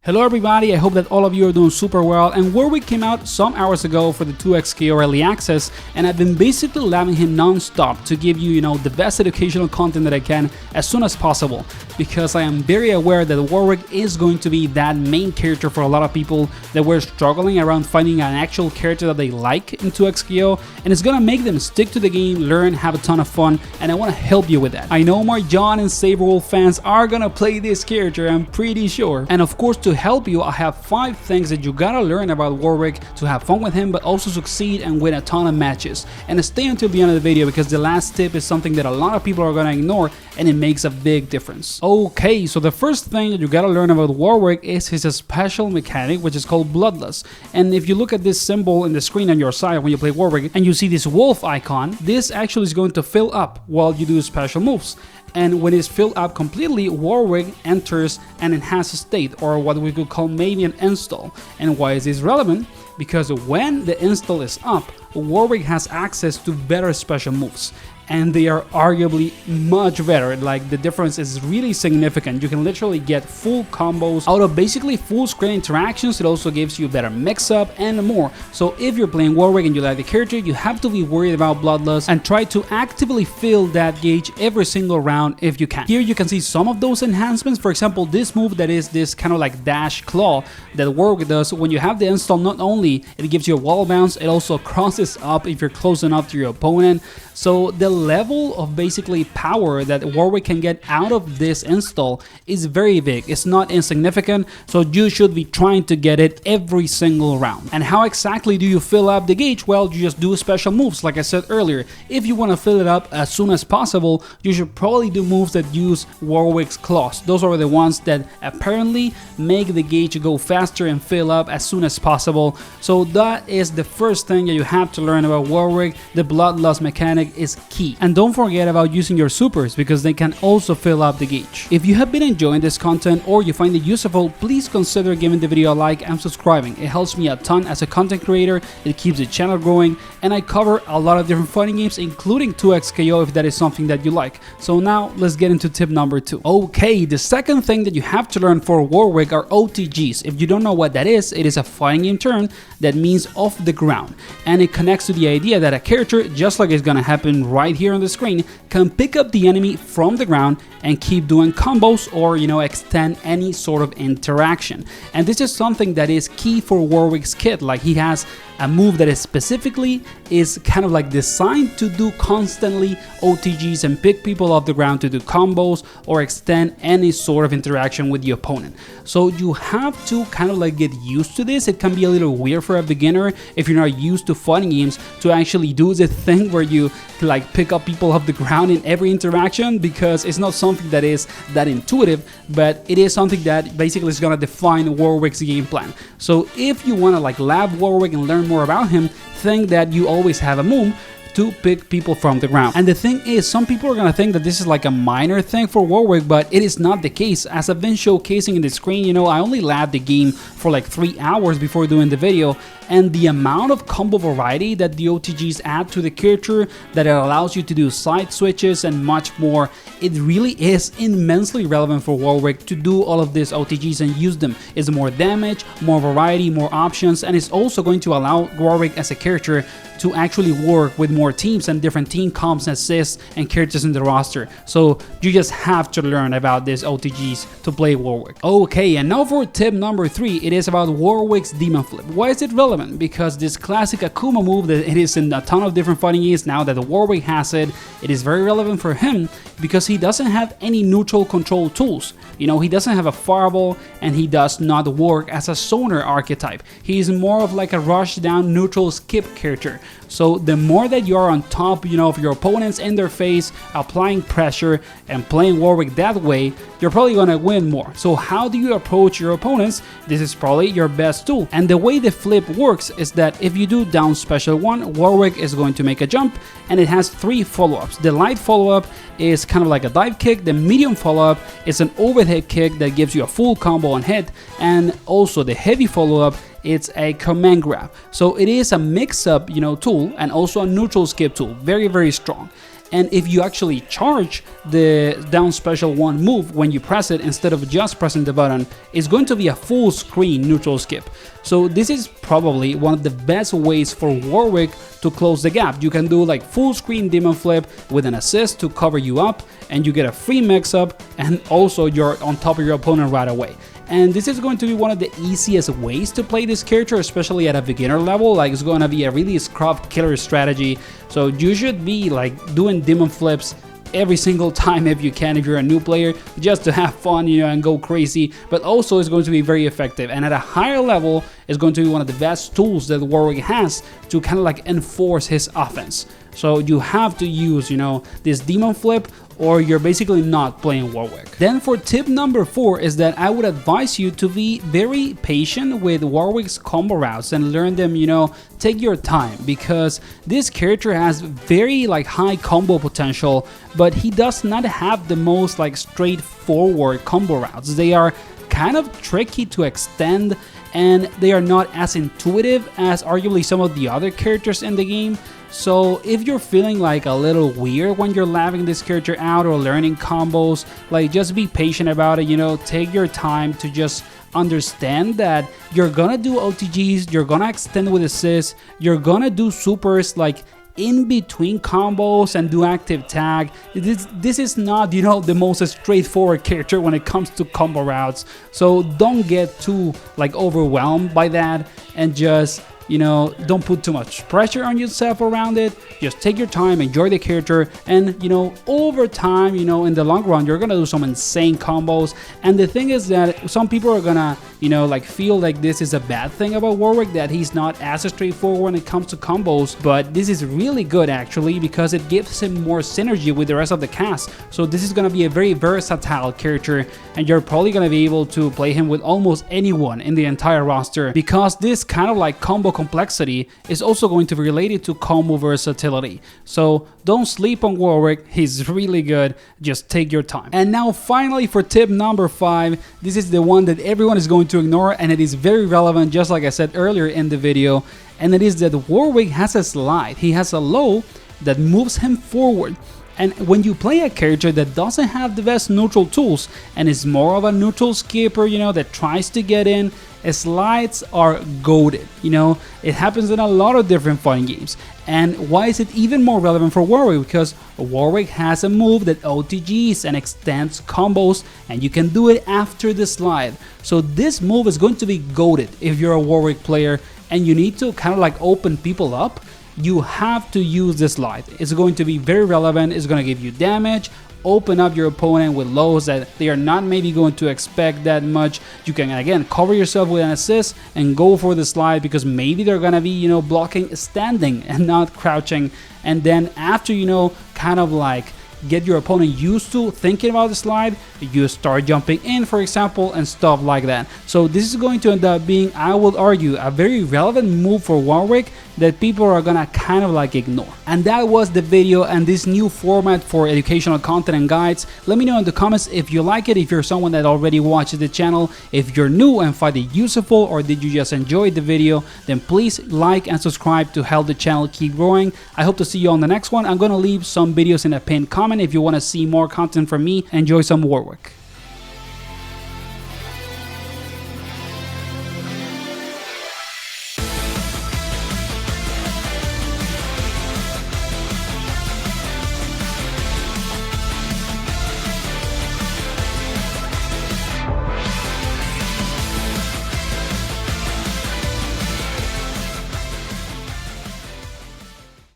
Hello everybody, I hope that all of you are doing super well, and Warwick came out some hours ago for the 2xKO early access, and I've been basically loving him non-stop to give you, the best educational content that I can as soon as possible, because I am very aware that Warwick is going to be that main character for a lot of people that were struggling around finding an actual character that they like in 2xKO, and it's gonna make them stick to the game, learn, have a ton of fun, and I want to help you with that. I know my John and Saberwolf fans are gonna play this character, I'm pretty sure, and of course to help you, I have 5 things that you gotta learn about Warwick to have fun with him but also succeed and win a ton of matches. And stay until the end of the video because the last tip is something that a lot of people are gonna ignore and it makes a big difference. Okay, so the first thing that you gotta learn about Warwick is his special mechanic, which is called Bloodlust. And if you look at this symbol in the screen on your side when you play Warwick and you see this wolf icon, this actually is going to fill up while you do special moves. And when it's filled up completely, Warwick enters an enhanced state, or what we could call maybe an install. And why is this relevant? Because when the install is up, Warwick has access to better special moves. And they are arguably much better, like the difference is really significant. You can literally get full combos out of basically full screen interactions. It also gives you better mix-up and more. So if you're playing Warwick and you like the character, you have to be worried about Bloodlust and try to actively fill that gauge every single round if you can. Here you can see some of those enhancements. For example, this move that is this kind of like dash claw that Warwick does. When you have the install, not only it gives you a wall bounce, it also crosses up if you're close enough to your opponent. So the level of basically power that Warwick can get out of this install is very big. It's not insignificant, so you should be trying to get it every single round. And how exactly do you fill up the gauge? Well, you just do special moves, like I said earlier. If you want to fill it up as soon as possible, you should probably do moves that use Warwick's claws. Those are the ones that apparently make the gauge go faster and fill up as soon as possible. So that is the first thing that you have to learn about Warwick. The Bloodlust mechanic is key. And don't forget about using your supers because they can also fill up the gauge. If you have been enjoying this content or you find it useful, please consider giving the video a like and subscribing. It helps me a ton as a content creator, it keeps the channel growing, and I cover a lot of different fighting games including 2xKO if that is something that you like. So now let's get into tip number 2. Okay, the second thing that you have to learn for Warwick are OTGs. If you don't know what that is, it is a fighting game term that means off the ground, and it connects to the idea that a character, just like it's gonna happen right here on the screen, can pick up the enemy from the ground and keep doing combos or extend any sort of interaction. And this is something that is key for Warwick's kit. Like, he has a move that is specifically kind of like designed to do constantly OTGs and pick people off the ground to do combos or extend any sort of interaction with the opponent. So you have to kind of like get used to this. It can be a little weird for a beginner if you're not used to fighting games to actually do the thing where you like pick up people off the ground in every interaction, because it's not something that is that intuitive, but it is something that basically is gonna define Warwick's game plan. So if you wanna like lab Warwick and learn more about him, think that you always have a move to pick people from the ground. And the thing is, some people are gonna think that this is like a minor thing for Warwick, but it is not the case. As I've been showcasing in the screen, I only labbed the game for like 3 hours before doing the video, and the amount of combo variety that the OTGs add to the character, that it allows you to do side switches and much more, it really is immensely relevant for Warwick to do all of these OTGs and use them. It's more damage, more variety, more options, and it's also going to allow Warwick as a character to actually work with more teams and different team comps and assists and characters in the roster. So you just have to learn about these OTGs to play Warwick. Okay, and now for tip number 3, it is about Warwick's Demon Flip. Why is it relevant? Because this classic Akuma move that it is in a ton of different fighting games, now that Warwick has it, it is very relevant for him because he doesn't have any neutral control tools. He doesn't have a fireball and he does not work as a sonar archetype. He is more of like a rushdown neutral skip character. So the more that you are on top, of your opponents in their face, applying pressure and playing Warwick that way, you're probably gonna win more. So how do you approach your opponents? This is probably your best tool. And the way the flip works is that if you do down special 1, Warwick is going to make a jump, and it has 3 follow-ups. The light follow-up is kind of like a dive kick. The medium follow-up is an overhead kick that gives you a full combo on hit, and also the heavy follow-up, it's a command grab. So it is a mix-up tool and also a neutral skip tool, very strong. And if you actually charge the down special 1 move when you press it instead of just pressing the button, it's going to be a full screen neutral skip. So this is probably one of the best ways for Warwick to close the gap. You can do like full screen demon flip with an assist to cover you up, and you get a free mix up, and also you're on top of your opponent right away. And this is going to be one of the easiest ways to play this character, especially at a beginner level. Like, it's going to be a really scrub killer strategy. So you should be like doing demon flips every single time if you can, if you're a new player, just to have fun, you know, and go crazy. But also it's going to be very effective, and at a higher level it's going to be one of the best tools that Warwick has to kind of like enforce his offense. So you have to use, you know, this demon flip, or you're basically not playing Warwick. Then for tip number 4 is that I would advise you to be very patient with Warwick's combo routes and learn them, you know, take your time, because this character has very like high combo potential, but he does not have the most like straightforward combo routes. They are kind of tricky to extend, and they are not as intuitive as arguably some of the other characters in the game. So if you're feeling like a little weird when you're labbing this character out or learning combos, like just be patient about it, you know, take your time to just understand that you're gonna do OTGs, you're gonna extend with assists, you're gonna do supers like in between combos and do active tag. This is not, you know, the most straightforward character when it comes to combo routes. So don't get too like overwhelmed by that, and just, you know, don't put too much pressure on yourself around it. Just take your time, enjoy the character, and, you know, over time, you know, in the long run, you're gonna do some insane combos. And the thing is that some people are gonna, you know, like feel like this is a bad thing about Warwick, that he's not as straightforward when it comes to combos, but this is really good actually, because it gives him more synergy with the rest of the cast. So this is gonna be a very versatile character, and you're probably gonna be able to play him with almost anyone in the entire roster, because this kind of like combo complexity is also going to be related to combo versatility. So don't sleep on Warwick, he's really good, just take your time. And now finally for tip number 5, this is the one that everyone is going to ignore, and it is very relevant, just like I said earlier in the video, and it is that Warwick has a slide. He has a low that moves him forward. And when you play a character that doesn't have the best neutral tools and is more of a neutral skipper, you know, that tries to get in, slides are goated. You know, it happens in a lot of different fighting games. And why is it even more relevant for Warwick? Because Warwick has a move that OTGs and extends combos, and you can do it after the slide. So this move is going to be goated if you're a Warwick player and you need to kind of like open people up. You have to use this slide. It's going to be very relevant. It's going to give you damage, open up your opponent with lows that they are not maybe going to expect that much. You can again cover yourself with an assist and go for the slide, because maybe they're going to be, you know, blocking standing and not crouching. And then after, you know, kind of like get your opponent used to thinking about the slide, you start jumping in, for example, and stuff like that. So this is going to end up being, I would argue, a very relevant move for Warwick that people are gonna kind of like ignore. And that was the video and this new format for educational content and guides. Let me know in the comments if you like it, if you're someone that already watches the channel. If you're new and find it useful, or did you just enjoy the video, then please like and subscribe to help the channel keep growing. I hope to see you on the next one. I'm gonna leave some videos in a pinned comment if you want to see more content from me. Enjoy some Warwick.